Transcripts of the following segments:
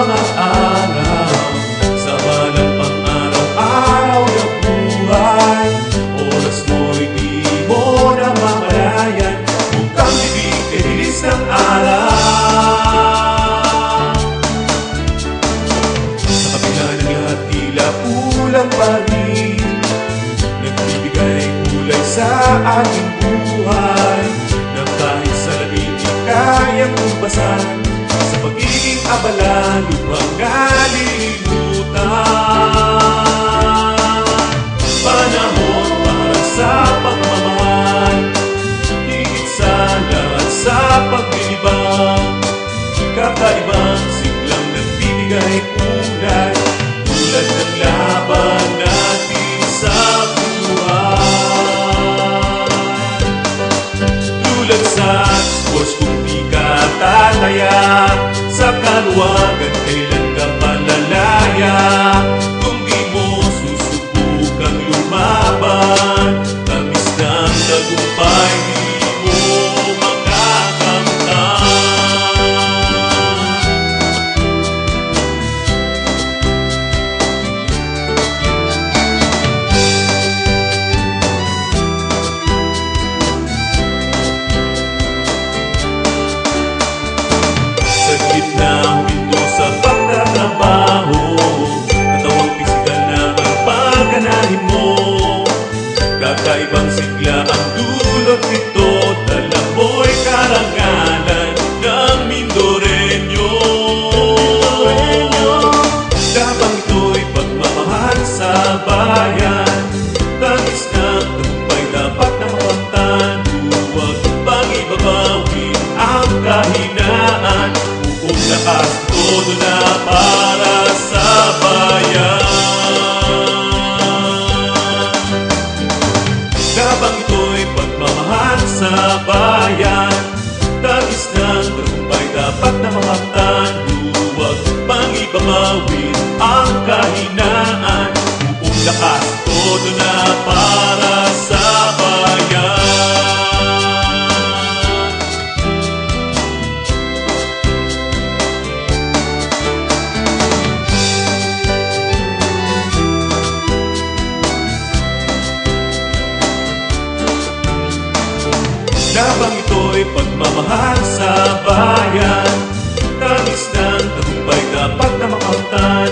mga araw sa balang pang-araw-araw na buhay. Oras mo'y di mo na mamalayan, bukang bibig kay dilis ng araw. Sa kabila ng lahat tila kulang pa rin, nagbibigay kulay sa ating buhay, na kahit sa labing di kayang ubasan, sa pagiging abala lubhang nalilimutan. Panahon para sa pagmamahal, higit sa lahat sa paglilibang, kakaibang siglang nagbibigay kulay, tulad ng laban natin sa buhay. Tulad sa Diyos kung di ka tataya, sa kaluwagan kailan ka palalaya. Kung di mo susubukang lumaban, tamis ng tagumpay di mo gitna ito sa pagtatrabaho, natawang pisikal na pagpaganahin mo, kakaibang sigla ang dulot nito, dala mo'y karangalan ng Mindoreño. Dabang ito'y pagmamahal sa bayan, tangis ng tagumpay dapat na makamtan, huwag pang ibabawin ang kahinaan. Lakas todo na para sa bayan. Dabang ito'y pagmamahal sa bayan, tangis ng tagumpay dapat na makamtan, huwag pang ibabawin ang kahinaan. Buong lakas todo na para sa bayan. Dabang ito'y pagmamahal sa bayan, tangis ng tagumpay dapat na makamtan,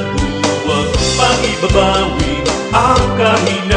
huwag pang ibabawin ang kahinaan.